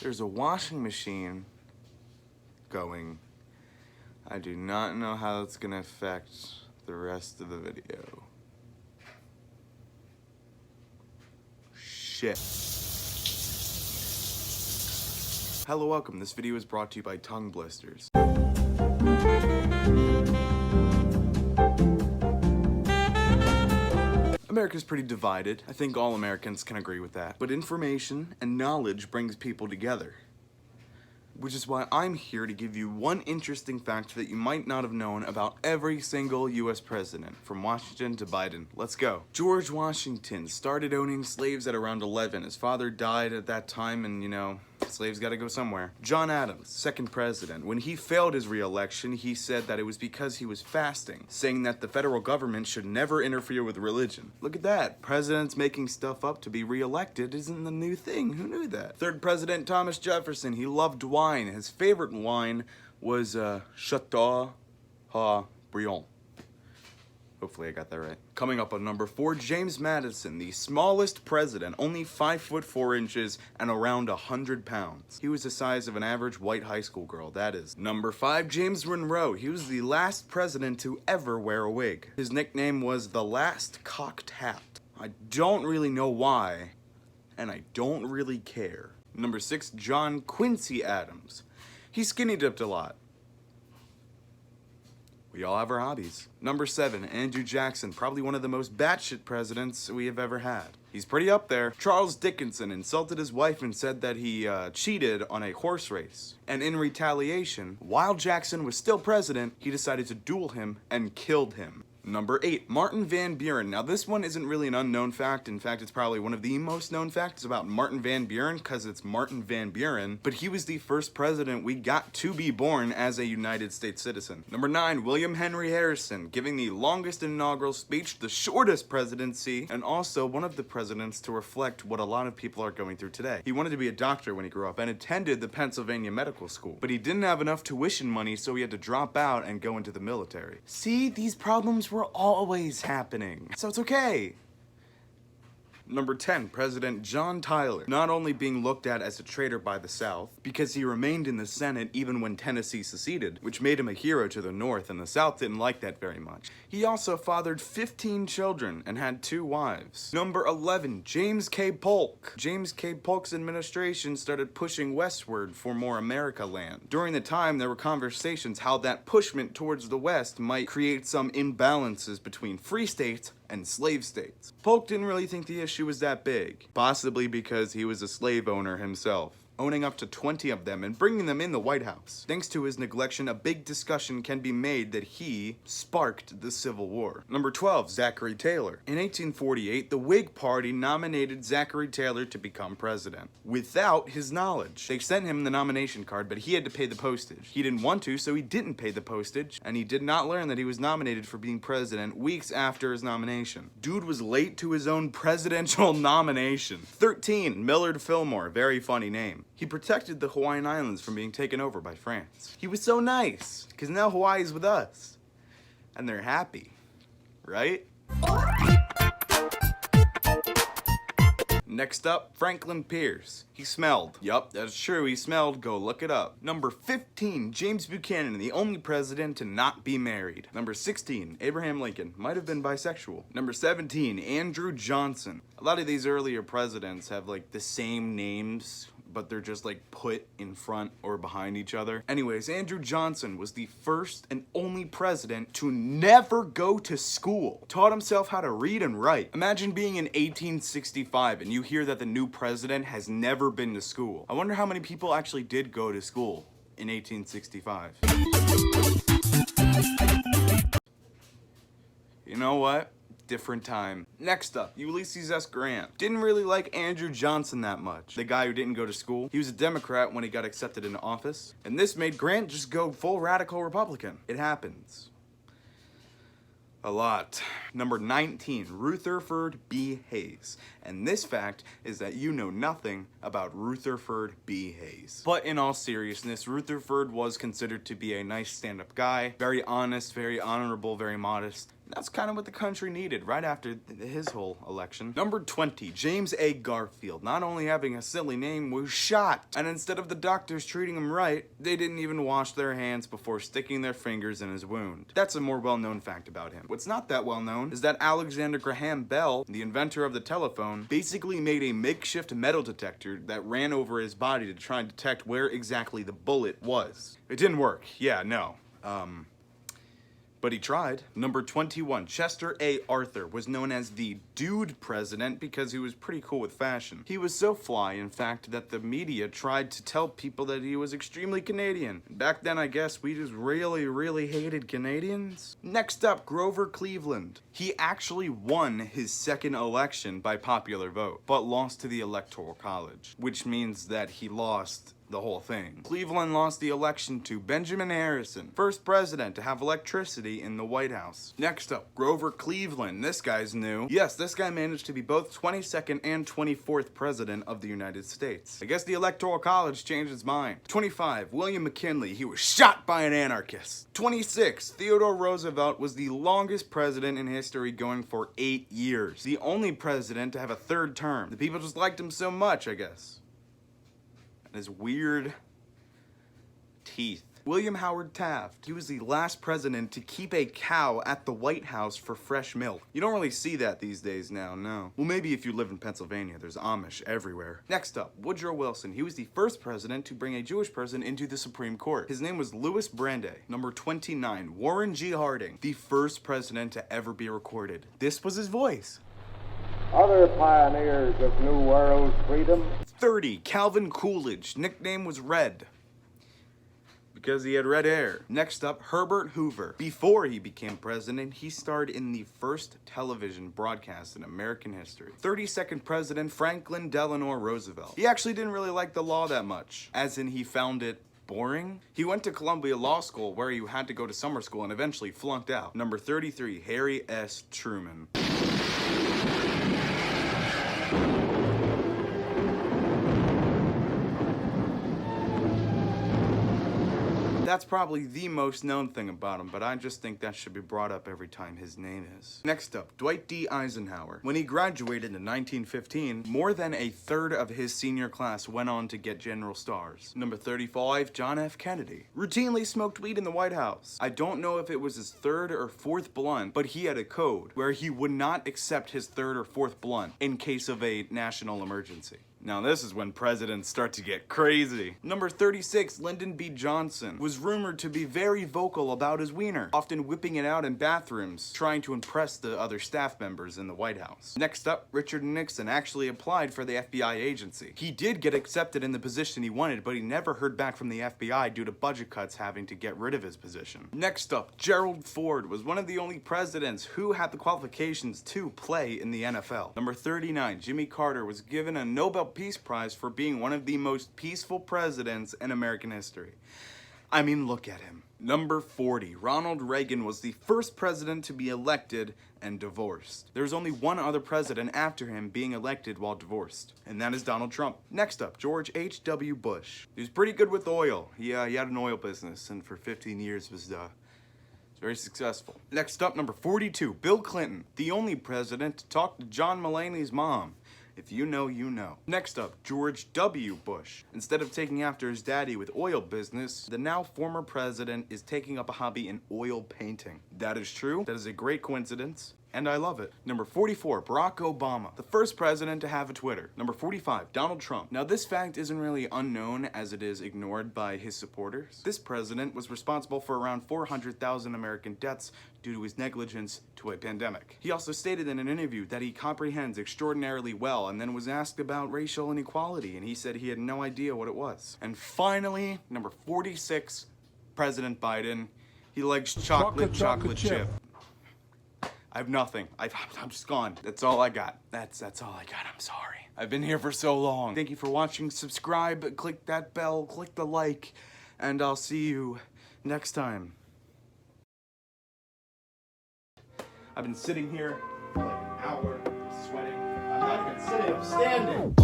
There's a washing machine going. I do not know how it's gonna affect the rest of the video. Shit. Hello, welcome. This video is brought to you by Tongue Blisters. America's pretty divided. I think all Americans can agree with that. But information and knowledge brings people together. Which is why I'm here to give you one interesting fact that you might not have known about every single U.S. president, from Washington to Biden. Let's go. George Washington started owning slaves at around 11. His father died at that time, and slaves gotta go somewhere. John Adams, second president, when he failed his re-election, he said that it was because he was fasting, saying that the federal government should never interfere with religion. Look at that. Presidents making stuff up to be re-elected isn't the new thing. Who knew that? Third president, Thomas Jefferson, he loved wine. His favorite wine was Chateaubriand. Hopefully I got that right. Coming up on number 4, James Madison, the smallest president, only 5'4" and around 100 pounds. He was the size of an average white high school girl, that is. Number 5, James Monroe. He was the last president to ever wear a wig. His nickname was the Last Cocked Hat. I don't really know why, and I don't really care. Number 6, John Quincy Adams. He skinny dipped a lot. We all have our hobbies. Number 7, Andrew Jackson, probably one of the most batshit presidents we have ever had. He's pretty up there. Charles Dickinson insulted his wife and said that he cheated on a horse race. And in retaliation, while Jackson was still president, he decided to duel him and killed him. Number 8, Martin Van Buren. Now this one isn't really an unknown fact. In fact, it's probably one of the most known facts about Martin Van Buren because it's Martin Van Buren. But he was the first president we got to be born as a United States citizen. Number 9, William Henry Harrison, giving the longest inaugural speech, the shortest presidency, and also one of the presidents to reflect what a lot of people are going through today. He wanted to be a doctor when he grew up and attended the Pennsylvania Medical School. But he didn't have enough tuition money, so he had to drop out and go into the military. See, these problems were always happening, so it's okay. Number 10, President John Tyler, not only being looked at as a traitor by the South, because he remained in the Senate even when Tennessee seceded, which made him a hero to the North, and the South didn't like that very much. He also fathered 15 children and had 2 wives. Number 11, James K. Polk. James K. Polk's administration started pushing westward for more America land. During the time, there were conversations how that pushment towards the West might create some imbalances between free states and slave states. Polk didn't really think the issue was that big, possibly because he was a slave owner himself, owning up to 20 of them and bringing them in the White House. Thanks to his neglection, a big discussion can be made that he sparked the Civil War. Number 12, Zachary Taylor. In 1848, the Whig Party nominated Zachary Taylor to become president without his knowledge. They sent him the nomination card, but he had to pay the postage. He didn't want to, so he didn't pay the postage, and he did not learn that he was nominated for being president weeks after his nomination. Dude was late to his own presidential nomination. 13, Millard Fillmore, very funny name. He protected the Hawaiian Islands from being taken over by France. He was so nice, because now Hawaii's with us. And they're happy, right? Next up, Franklin Pierce. He smelled. Yup, that's true, he smelled. Go look it up. Number 15, James Buchanan, the only president to not be married. Number 16, Abraham Lincoln. Might have been bisexual. Number 17, Andrew Johnson. A lot of these earlier presidents have like the same names, but they're just like put in front or behind each other. Anyways, Andrew Johnson was the first and only president to never go to school. Taught himself how to read and write. Imagine being in 1865 and you hear that the new president has never been to school. I wonder how many people actually did go to school in 1865. You know what? Different time. Next up, Ulysses S. Grant. Didn't really like Andrew Johnson that much. The guy who didn't go to school. He was a Democrat when he got accepted into office. And this made Grant just go full radical Republican. It happens. A lot. Number 19, Rutherford B. Hayes. And this fact is that you know nothing about Rutherford B. Hayes. But in all seriousness, Rutherford was considered to be a nice stand-up guy. Very honest, very honorable, very modest. That's kind of what the country needed right after his whole election. Number 20, James A. Garfield, not only having a silly name, was shot. And instead of the doctors treating him right, they didn't even wash their hands before sticking their fingers in his wound. That's a more well-known fact about him. What's not that well-known is that Alexander Graham Bell, the inventor of the telephone, basically made a makeshift metal detector that ran over his body to try and detect where exactly the bullet was. It didn't work. Yeah, no. But he tried. Number 21, Chester A. Arthur was known as the Dude President because he was pretty cool with fashion. He was so fly, in fact, that the media tried to tell people that he was extremely Canadian. Back then, I guess, we just really hated Canadians. Next up, Grover Cleveland. He actually won his second election by popular vote, but lost to the Electoral College, which means that he lost the whole thing. Cleveland lost the election to Benjamin Harrison, first president to have electricity in the White House. Next up, Grover Cleveland. This guy's new. Yes, this guy managed to be both 22nd and 24th president of the United States. I guess the Electoral College changed its mind. 25, William McKinley. He was shot by an anarchist. 26, Theodore Roosevelt was the longest president in history, going for 8 years. The only president to have a third term. The people just liked him so much, I guess. And his weird teeth. William Howard Taft. He was the last president to keep a cow at the White House for fresh milk. You don't really see that these days now, no. Well, maybe if you live in Pennsylvania, there's Amish everywhere. Next up, Woodrow Wilson. He was the first president to bring a Jewish person into the Supreme Court. His name was Louis Brandeis. Number 29, Warren G. Harding. The first president to ever be recorded. This was his voice. Other pioneers of New World freedom. 30, Calvin Coolidge. Nickname was Red, because he had red hair. Next up, Herbert Hoover. Before he became president, he starred in the first television broadcast in American history. 32nd President Franklin Delano Roosevelt. He actually didn't really like the law that much, as in he found it boring. He went to Columbia Law School, where he had to go to summer school and eventually flunked out. Number 33, Harry S. Truman. That's probably the most known thing about him, but I just think that should be brought up every time his name is. Next up, Dwight D. Eisenhower. When he graduated in 1915, more than a third of his senior class went on to get general stars. Number 35, John F. Kennedy. Routinely smoked weed in the White House. I don't know if it was his third or fourth blunt, but he had a code where he would not accept his third or fourth blunt in case of a national emergency. Now this is when presidents start to get crazy. Number 36, Lyndon B. Johnson, was rumored to be very vocal about his wiener, often whipping it out in bathrooms, trying to impress the other staff members in the White House. Next up, Richard Nixon actually applied for the FBI agency. He did get accepted in the position he wanted, but he never heard back from the FBI due to budget cuts having to get rid of his position. Next up, Gerald Ford was one of the only presidents who had the qualifications to play in the NFL. Number 39, Jimmy Carter was given a Nobel Peace Prize for being one of the most peaceful presidents in American history. I mean, look at him. Number 40, Ronald Reagan was the first president to be elected and divorced. There's only one other president after him being elected while divorced, and that is Donald Trump. Next up, George H.W. Bush. He was pretty good with oil. He had an oil business, and for 15 years was very successful. Next up, number 42, Bill Clinton, the only president to talk to John Mulaney's mom. If you know, you know. Next up, George W. Bush. Instead of taking after his daddy with oil business, the now former president is taking up a hobby in oil painting. That is true. That is a great coincidence, and I love it. Number 44, Barack Obama, the first president to have a Twitter. Number 45, Donald Trump. Now this fact isn't really unknown as it is ignored by his supporters. This president was responsible for around 400,000 American deaths due to his negligence to a pandemic. He also stated in an interview that he comprehends extraordinarily well, and then was asked about racial inequality, and he said he had no idea what it was. And finally, number 46, President Biden. He likes chocolate chip. I have nothing. I'm just gone. That's all I got. That's all I got. I'm sorry. I've been here for so long. Thank you for watching. Subscribe, click that bell, click the like, and I'll see you next time. I've been sitting here for like an hour, sweating. I'm not even sitting, I'm standing.